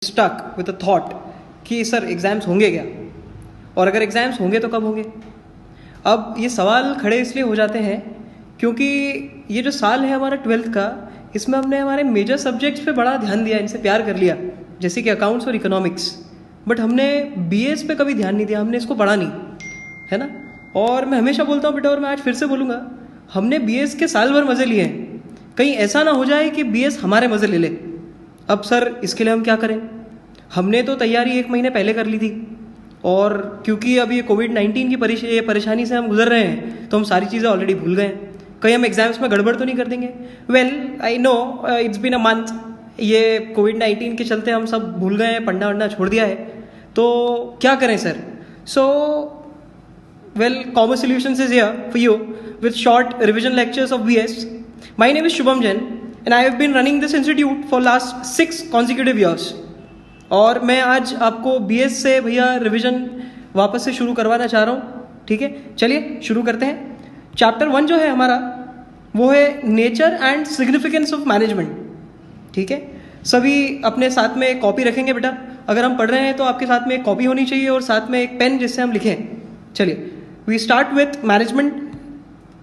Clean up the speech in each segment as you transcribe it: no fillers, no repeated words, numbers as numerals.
Stuck with a thought कि sir exams होंगे क्या, और अगर एग्ज़ाम्स होंगे तो कब होंगे। अब ये सवाल खड़े इसलिए हो जाते हैं क्योंकि ये जो साल है हमारा 12th का, इसमें हमने हमारे मेजर सब्जेक्ट्स पे बड़ा ध्यान दिया, इनसे प्यार कर लिया, जैसे कि अकाउंट्स और इकोनॉमिक्स, बट हमने बीएस पे कभी ध्यान नहीं दिया, हमने इसको पढ़ा नहीं, है ना। और मैं हमेशा बोलता हूँ बेटा, और मैं आज फिर से बोलूँगा, हमने बीएस के साल भर मज़े लिए हैं, कहीं ऐसा ना हो जाए कि बीएस हमारे मज़े ले ले। अब सर इसके लिए हम क्या करें। हमने तो तैयारी 1 महीने पहले कर ली थी, और क्योंकि अब ये कोविड-19 की परेशानी से हम गुजर रहे हैं तो हम सारी चीज़ें ऑलरेडी भूल गए हैं। कहीं हम एग्जाम्स में गड़बड़ तो नहीं कर देंगे। Well I know it's been a month, ये कोविड-19 के चलते हम सब भूल गए हैं, पढ़ना वढ़ना छोड़ दिया है, तो क्या करें sir. So well, common solutions is here for you with short revision lectures of BS. My name is Shubham Jain and I have been running this institute for last 6 consecutive years. और मैं आज आपको बीएस से भैया रिवीजन वापस से शुरू करवाना चाह रहा हूँ, ठीक है। चलिए शुरू करते हैं। चैप्टर 1 जो है हमारा, वो है nature and significance of management, ठीक है। सभी अपने साथ में एक कॉपी रखेंगे बेटा, अगर हम पढ़ रहे हैं तो आपके साथ में एक कॉपी होनी चाहिए और साथ में एक पेन जिससे हम लिखें। चलिए वी स्टार्ट विथ मैनेजमेंट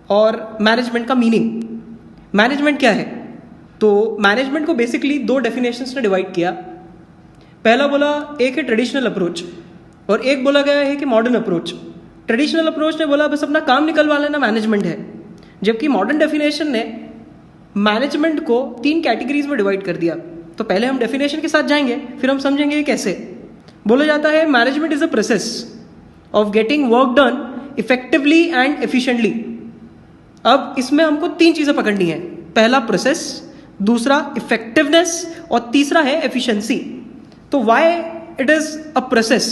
और मैनेजमेंट का मीनिंग। मैनेजमेंट क्या है, तो मैनेजमेंट को बेसिकली 2 डेफिनेशंस ने डिवाइड किया। पहला बोला एक है ट्रेडिशनल अप्रोच, और एक बोला गया है कि मॉडर्न अप्रोच। ट्रेडिशनल अप्रोच ने बोला बस अपना काम निकलवा लेना मैनेजमेंट है, जबकि मॉडर्न डेफिनेशन ने मैनेजमेंट को 3 कैटेगरीज में डिवाइड कर दिया। तो पहले हम डेफिनेशन के साथ जाएंगे, फिर हम समझेंगे कैसे। बोला जाता है management is a process of getting work done effectively and efficiently. अब इसमें हमको 3 चीजें पकड़नी है, पहला प्रोसेस, दूसरा इफेक्टिवनेस, और तीसरा है एफिशिएंसी। तो why it is a process?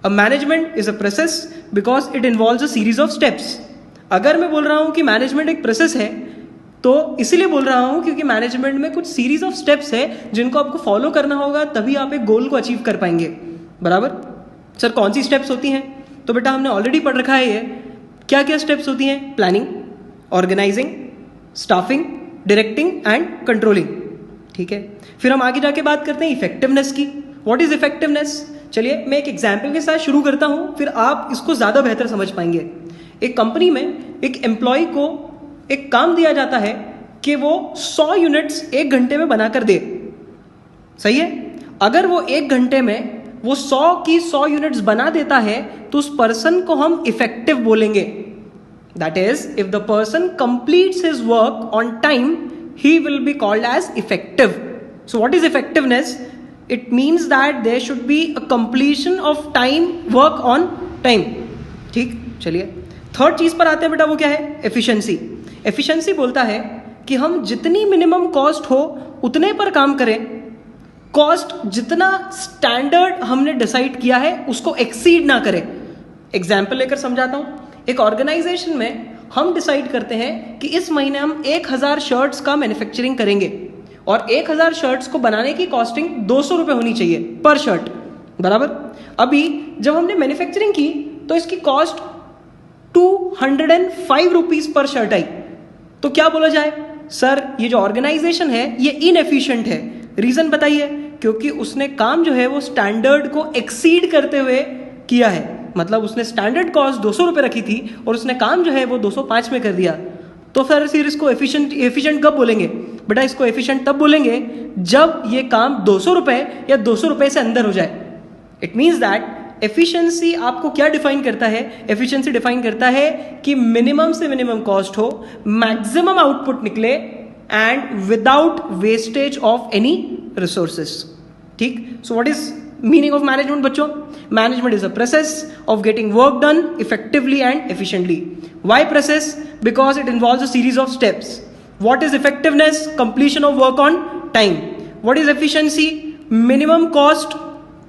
A management is a process because it involves a series of steps. अगर मैं बोल रहा हूँ कि मैनेजमेंट एक प्रोसेस है, तो इसीलिए बोल रहा हूँ क्योंकि मैनेजमेंट में कुछ सीरीज ऑफ स्टेप्स है जिनको आपको फॉलो करना होगा, तभी आप एक गोल को अचीव कर पाएंगे, बराबर। सर कौन सी स्टेप्स होती हैं, तो बेटा हमने ऑलरेडी पढ़ रखा है ये। क्या क्या स्टेप्स होती हैं, planning, organising, staffing, directing and controlling, ठीक है। फिर हम आगे जाके बात करते हैं इफेक्टिवनेस की। What is effectiveness. चलिए मैं एक एग्जाम्पल के साथ शुरू करता हूं, फिर आप इसको ज्यादा बेहतर समझ पाएंगे। एक कंपनी में एक एम्प्लॉय को एक काम दिया जाता है कि वो 100 यूनिट्स 1 घंटे में बनाकर दे, सही है। अगर वो 1 घंटे में वो 100 की 100 यूनिट्स बना देता है तो उस पर्सन को हम इफेक्टिव बोलेंगे। That is if the person completes his work on time, he will be called as effective. So what is effectiveness? It means that there should be a completion of time, work on time. ठीक, चलिए third चीज पर आते हैं बेटा, वो क्या है, एफिशिएंसी। एफिशिएंसी बोलता है कि हम जितनी मिनिमम कॉस्ट हो उतने पर काम करें, कॉस्ट जितना स्टैंडर्ड हमने डिसाइड किया है उसको एक्सीड ना करें। एग्जाम्पल लेकर समझाता हूं। एक ऑर्गेनाइजेशन में हम डिसाइड करते हैं कि इस महीने हम 1000 शर्ट्स का मैन्युफैक्चरिंग करेंगे, और 1000 शर्ट्स को बनाने की कॉस्टिंग 200 रुपये होनी चाहिए पर शर्ट, बराबर। अभी जब हमने मैन्युफैक्चरिंग की तो इसकी कॉस्ट 205 रुपीज पर शर्ट आई। तो क्या बोला जाए, सर ये जो ऑर्गेनाइजेशन है ये इनएफिशिएंट है। रीजन बताइए, क्योंकि उसने काम जो है वो स्टैंडर्ड को एक्सीड करते हुए किया है। मतलब उसने स्टैंडर्ड कॉस्ट 200 रुपये रखी थी और उसने काम जो है वो 205 में कर दिया। तो फिर इसको एफिशिएंट कब बोलेंगे बेटा, इसको एफिशिएंट तब बोलेंगे जब ये काम 200 रुपये या 200 रुपये से अंदर हो जाए। इट मीन्स दैट एफिशिएंसी आपको क्या डिफाइन करता है, एफिशिएंसी डिफाइन करता है कि मिनिमम से मिनिमम कॉस्ट हो, मैक्सिमम आउटपुट निकले, and without wastage of any resources, ठीक। So what is meaning of management बच्चों? Management is a process of getting work done effectively and efficiently. Why process? Because it involves a series of steps. What is effectiveness? Completion of work on time. What is efficiency? Minimum cost,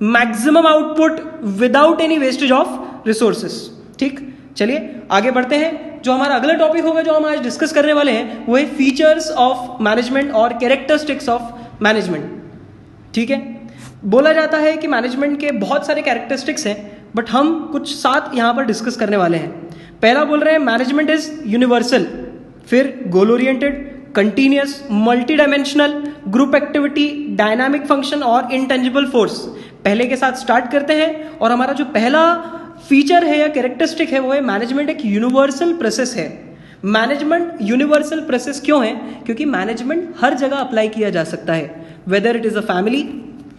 maximum output without any wastage of resources, ठीक। चलिए आगे बढ़ते हैं। जो हमारा अगला topic होगा जो हम आज डिस्कस करने वाले हैं वो है फीचर्स ऑफ मैनेजमेंट और कैरेक्टरिस्टिक्स ऑफ मैनेजमेंट, ठीक है। बोला जाता है कि मैनेजमेंट के बहुत सारे कैरेक्टरिस्टिक्स हैं, बट हम कुछ 7 यहां पर डिस्कस करने वाले हैं। पहला बोल रहे हैं मैनेजमेंट इज यूनिवर्सल, फिर goal oriented, continuous, multi dimensional, group activity, dynamic function और इंटेंजिबल फोर्स। पहले के साथ स्टार्ट करते हैं और हमारा जो पहला फीचर है या कैरेक्टरिस्टिक है वो है मैनेजमेंट एक यूनिवर्सल प्रोसेस है। मैनेजमेंट यूनिवर्सल प्रोसेस क्यों है? क्योंकि मैनेजमेंट हर जगह अप्लाई किया जा सकता है, whether it is a family,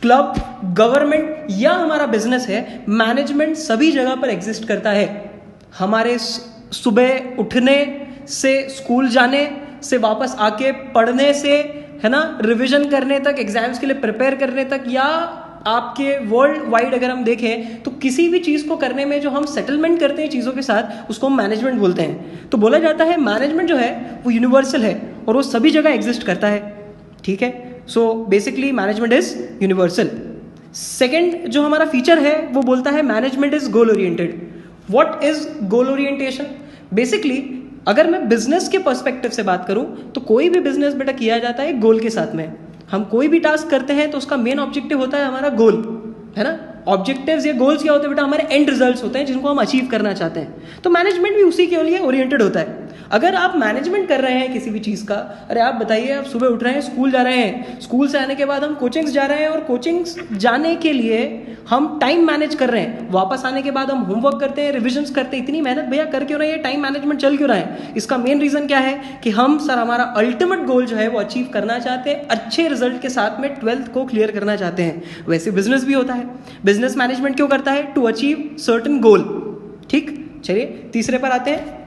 club, government या हमारा बिजनेस है, मैनेजमेंट सभी जगह पर एग्जिस्ट करता है। हमारे सुबह उठने से, स्कूल जाने से, वापस आके पढ़ने से, है ना, रिवीजन करने तक, एग्जाम्स के लिए प्रिपेयर करने तक, या आपके वर्ल्ड वाइड अगर हम देखें तो किसी भी चीज को करने में जो हम सेटलमेंट करते हैं चीजों के साथ, उसको हम मैनेजमेंट बोलते हैं। तो बोला जाता है मैनेजमेंट जो है वो यूनिवर्सल है और वो सभी जगह एग्जिस्ट करता है। ठीक है, so basically management is universal. Second जो हमारा फीचर है वो बोलता है management is goal oriented. What is goal orientation? Basically अगर मैं बिजनेस के पर्सपेक्टिव से बात करूं तो कोई भी बिजनेस बेटा किया जाता है गोल के साथ में। हम कोई भी टास्क करते हैं तो उसका मेन ऑब्जेक्टिव होता है हमारा गोल, है ना। ऑब्जेक्टिव्स या गोल्स क्या होते हैं बेटा? हमारे एंड रिजल्ट्स होते हैं जिनको हम अचीव करना चाहते हैं। तो मैनेजमेंट भी उसी के लिए ओरिएंटेड होता है। अगर आप मैनेजमेंट कर रहे हैं किसी भी चीज़ का, अरे आप बताइए, आप सुबह उठ रहे हैं, स्कूल जा रहे हैं, स्कूल से आने के बाद हम कोचिंग्स जा रहे हैं और कोचिंग्स जाने के लिए हम टाइम मैनेज कर रहे हैं, वापस आने के बाद हम होमवर्क करते हैं, रिविजन्स करते हैं, इतनी मेहनत भैया कर क्यों रहे हैं? टाइम मैनेजमेंट चल क्यों रहा है? इसका मेन रीजन क्या है कि हम सर हमारा अल्टीमेट गोल जो है वो अचीव करना चाहते हैं, अच्छे रिजल्ट के साथ में 12th को क्लियर करना चाहते हैं। वैसे बिजनेस भी होता है, बिजनेस मैनेजमेंट क्यों करता है? टू अचीव सर्टेन गोल। ठीक, चलिए तीसरे पर आते हैं।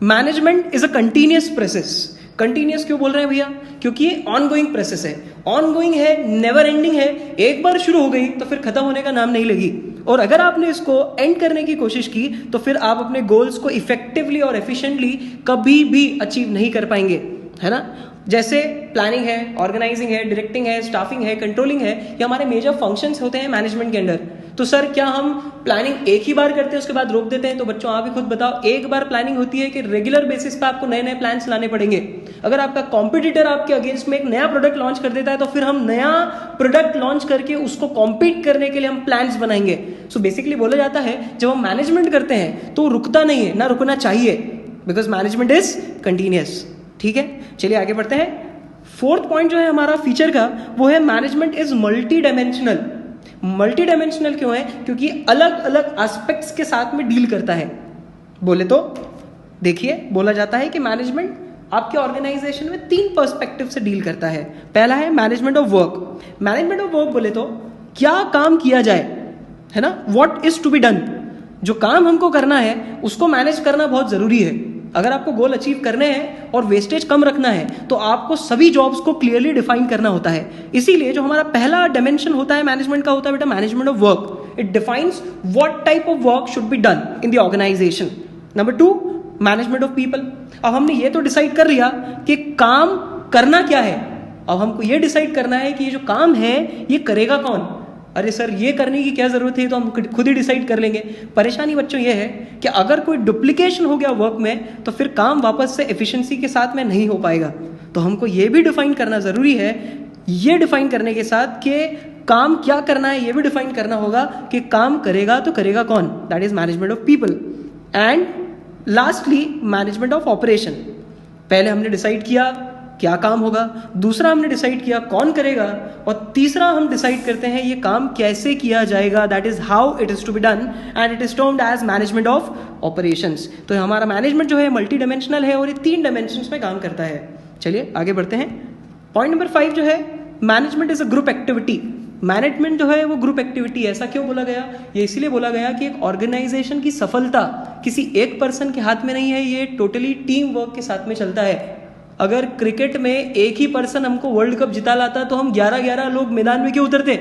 Management is a continuous process. Continuous क्यों बोल रहे हैं भैया? क्योंकि ये ऑनगोइंग प्रोसेस है, ऑनगोइंग है, नेवर एंडिंग है। एक बार शुरू हो गई तो फिर खत्म होने का नाम नहीं लेगी, और अगर आपने इसको एंड करने की कोशिश की तो फिर आप अपने गोल्स को इफेक्टिवली और एफिशिएंटली कभी भी अचीव नहीं कर पाएंगे, है ना। जैसे प्लानिंग है, ऑर्गेनाइजिंग है, डायरेक्टिंग है, स्टाफिंग है, कंट्रोलिंग है, ये हमारे मेजर फंक्शंस होते हैं मैनेजमेंट के अंडर। तो सर क्या हम प्लानिंग एक ही बार करते हैं उसके बाद रोक देते हैं? तो बच्चों आप ही खुद बताओ, एक बार प्लानिंग होती है कि रेगुलर बेसिस पे आपको नए नए प्लान्स लाने पड़ेंगे? अगर आपका कॉम्पिटिटर आपके अगेंस्ट में एक नया प्रोडक्ट लॉन्च कर देता है तो फिर हम नया प्रोडक्ट लॉन्च करके उसको कॉम्पीट करने के लिए हम प्लान्स बनाएंगे। सो बेसिकली बोला जाता है जब हम मैनेजमेंट करते हैं तो रुकता नहीं है, ना रुकना चाहिए, बिकॉज मैनेजमेंट इज कंटिन्यूअस। ठीक है, चलिए आगे बढ़ते हैं। फोर्थ पॉइंट जो है हमारा फीचर का वो है management is multi dimensional. Multi dimensional क्यों है? क्योंकि अलग अलग एस्पेक्ट्स के साथ में डील करता है। बोले तो देखिए, बोला जाता है कि मैनेजमेंट आपके ऑर्गेनाइजेशन में 3 पर्सपेक्टिव से डील करता है। पहला है management of work. Management of work बोले तो क्या काम किया जाए, है ना, what is to be done. जो काम हमको करना है उसको मैनेज करना बहुत जरूरी है। अगर आपको गोल अचीव करने हैं और वेस्टेज कम रखना है तो आपको सभी जॉब्स को क्लियरली डिफाइन करना होता है। इसीलिए जो हमारा पहला डायमेंशन होता है मैनेजमेंट का होता है बेटा management of work. It defines what type of work should be done in the organisation. Number 2, management of people. अब हमने ये तो डिसाइड कर लिया कि काम करना क्या है, अब हमको ये डिसाइड करना है कि ये जो काम है ये करेगा कौन। अरे सर ये करने की क्या जरूरत है, तो हम खुद ही डिसाइड कर लेंगे। परेशानी बच्चों ये है कि अगर कोई डुप्लीकेशन हो गया वर्क में तो फिर काम वापस से एफिशिएंसी के साथ में नहीं हो पाएगा। तो हमको ये भी डिफाइन करना जरूरी है। ये डिफाइन करने के साथ कि काम क्या करना है ये भी डिफाइन करना होगा कि काम करेगा तो करेगा कौन। That is management of people. And lastly management of operation. पहले हमने डिसाइड किया क्या काम होगा, दूसरा हमने डिसाइड किया कौन करेगा, और तीसरा हम डिसाइड करते हैं ये काम कैसे किया जाएगा। That is how it is to be done and it is termed as management of operations. तो हमारा मैनेजमेंट जो है मल्टी डायमेंशनल है और ये 3 डायमेंशंस में काम करता है। चलिए आगे बढ़ते हैं। पॉइंट नंबर 5 जो है management is a group activity. Management जो है वो ग्रुप एक्टिविटी। ऐसा क्यों बोला गया? ये इसीलिए बोला गया कि एक ऑर्गेनाइजेशन की सफलता किसी एक पर्सन के हाथ में नहीं है, ये टोटली टीम वर्क के साथ में चलता है। अगर क्रिकेट में एक ही पर्सन हमको वर्ल्ड कप जिता लाता तो हम 11-11 लोग मैदान में क्यों उतरते?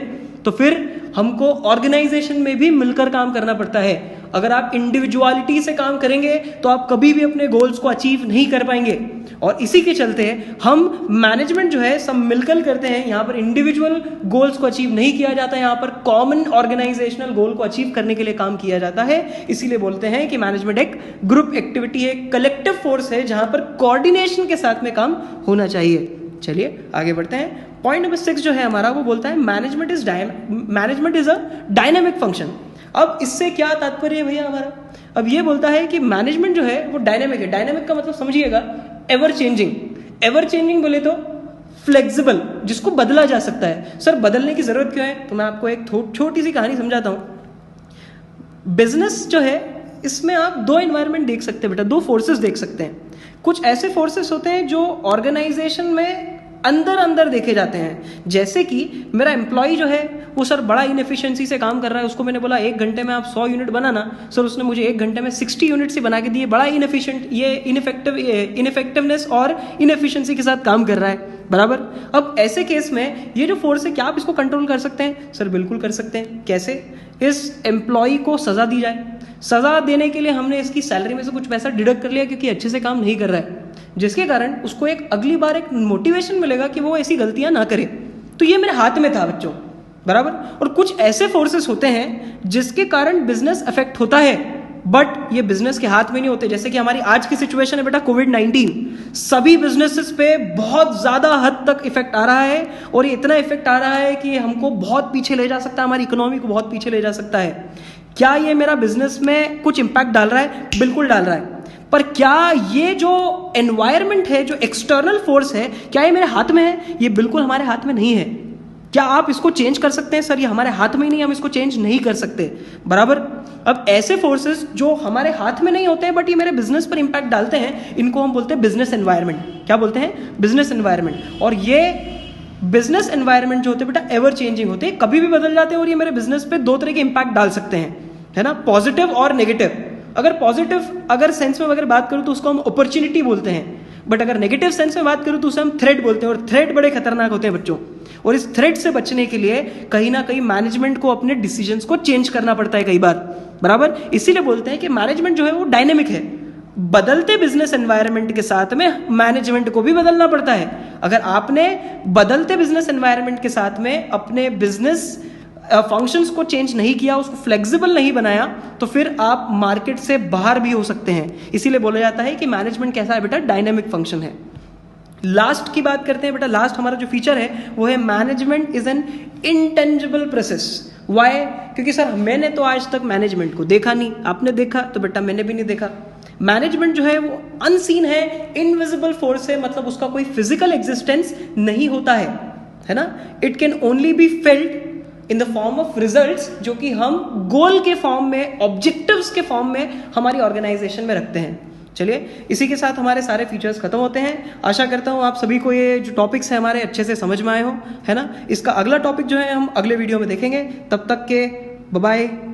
तो फिर हमको ऑर्गेनाइजेशन में भी मिलकर काम करना पड़ता है। अगर आप इंडिविजुअलिटी से काम करेंगे तो आप कभी भी अपने गोल्स को अचीव नहीं कर पाएंगे। और इसी के चलते हम मैनेजमेंट जो है सब मिलकर करते हैं। यहाँ पर इंडिविजुअल गोल्स को अचीव नहीं किया जाता, यहाँ पर कॉमन ऑर्गेनाइजेशनल गोल को अचीव करने के लिए काम किया जाता है। इसीलिए बोलते हैं कि मैनेजमेंट एक ग्रुप एक्टिविटी है, कलेक्टिव फोर्स है, जहां पर कोऑर्डिनेशन के साथ में काम होना चाहिए। चलिए आगे बढ़ते हैं। पॉइंट नंबर 6 जो है हमारा वो बोलता है management is a dynamic function. अब इससे क्या तात्पर्य है भैया हमारा? अब ये बोलता है कि मैनेजमेंट जो है वो डायनामिक है। डायनामिक का मतलब समझिएगा एवर चेंजिंग। एवर चेंजिंग बोले तो फ्लेक्सिबल, जिसको बदला जा सकता है। सर बदलने की जरूरत क्यों है? तो मैं आपको एक छोटी सी कहानी समझाता हूं। बिजनेस जो है इसमें आप दो एनवायरनमेंट देख सकते हैं बेटा, दो फोर्सेस देख सकते हैं। कुछ ऐसे फोर्सेस होते हैं जो ऑर्गेनाइजेशन में अंदर अंदर देखे जाते हैं, जैसे कि मेरा एम्प्लॉय जो है वो सर बड़ा इनएफिशिएंसी से काम कर रहा है, उसको मैंने बोला 1 घंटे में आप 100 यूनिट बनाना, सर उसने मुझे 1 घंटे में 60 यूनिट से बना के दिए, बड़ा इनएफिशिएंट, ये इनफेक्टिवनेस और इनएफिशिएंसी के साथ काम कर रहा है, बराबर। अब ऐसे केस में ये जो फोर्स है, क्या आप इसको कंट्रोल कर सकते हैं? सर बिल्कुल कर सकते हैं। कैसे? इस एम्प्लॉय को सजा दी जाए, सजा देने के लिए हमने इसकी सैलरी में से कुछ पैसा डिडक्ट कर लिया क्योंकि अच्छे से काम नहीं कर रहा है, जिसके कारण उसको एक अगली बार एक मोटिवेशन मिलेगा कि वो ऐसी गलतियां ना करे। तो ये मेरे हाथ में था बच्चों, बराबर। और कुछ ऐसे फोर्सेस होते हैं जिसके कारण बिजनेस अफेक्ट होता है, बट ये बिजनेस के हाथ में नहीं होते। जैसे कि हमारी आज की सिचुएशन है बेटा, कोविड-19, सभी बिजनेसेस पे बहुत ज्यादा हद तक इफेक्ट आ रहा है, और ये इतना इफेक्ट आ रहा है कि हमको बहुत पीछे ले जा सकता है, हमारी इकोनॉमी को बहुत पीछे ले जा सकता है। क्या ये मेरा बिजनेस में कुछ इंपैक्ट डाल रहा है? बिल्कुल डाल रहा है। पर क्या ये जो एनवायरनमेंट है, जो एक्सटर्नल फोर्स है, क्या ये मेरे हाथ में है? ये बिल्कुल हमारे हाथ में नहीं है। क्या आप इसको चेंज कर सकते हैं? सर ये हमारे हाथ में ही नहीं, हम इसको चेंज नहीं कर सकते, बराबर। अब ऐसे फोर्सेस जो हमारे हाथ में नहीं होते हैं बट ये मेरे बिजनेस पर इंपैक्ट डालते हैं, इनको हम बोलते हैं बिजनेस एनवायरनमेंट। क्या बोलते हैं? Business environment. और ये बिजनेस एनवायरनमेंट जो होते हैं बेटा एवर चेंजिंग होते हैं, कभी भी बदल जाते हैं, और ये मेरे बिजनेस पे दो तरह के इंपैक्ट डाल सकते हैं, है ना, पॉजिटिव और नेगेटिव। अगर पॉजिटिव अगर सेंस में अगर बात करूं तो उसको हम अपॉर्चुनिटी बोलते हैं, बट अगर नेगेटिव सेंस में बात करूं तो उसे हम थ्रेट बोलते हैं, और थ्रेट बड़े खतरनाक होते हैं बच्चों। और इस थ्रेट से बचने के लिए कहीं ना कहीं मैनेजमेंट को अपने डिसीजंस को चेंज करना पड़ता है कई बार, बराबर। इसीलिए बोलते हैं कि मैनेजमेंट जो है वो डायनेमिक है, बदलते बिजनेस एनवायरनमेंट के साथ में मैनेजमेंट को भी बदलना पड़ता है। अगर आपने बदलते बिजनेस एनवायरनमेंट के साथ में अपने बिजनेस फंक्शंस को चेंज नहीं किया, उसको फ्लेक्सिबल नहीं बनाया, तो फिर आप मार्केट से बाहर भी हो सकते हैं। इसीलिए बोला जाता है कि मैनेजमेंट कैसा है बेटा? डायनेमिक फंक्शन है। लास्ट की बात करते हैं बेटा। लास्ट हमारा जो फीचर है वो है management is an intangible process. Why? क्योंकि सर मैंने तो आज तक मैनेजमेंट को देखा नहीं, आपने देखा तो बेटा मैंने भी नहीं देखा। मैनेजमेंट जो है वो अनसीन है, इनविजिबल फोर्स है, मतलब उसका कोई फिजिकल एग्जिस्टेंस नहीं होता है ना। It can only be felt in the form of results, जो कि हम गोल के फॉर्म में, ऑब्जेक्टिव्स के फॉर्म में हमारी ऑर्गेनाइजेशन में रखते हैं। चलिए, इसी के साथ हमारे सारे फीचर्स खत्म होते हैं। आशा करता हूँ आप सभी को ये जो टॉपिक्स हैं हमारे अच्छे से समझ में आए हो, है ना। इसका अगला टॉपिक जो है हम अगले वीडियो में देखेंगे। तब तक के बाय बाय।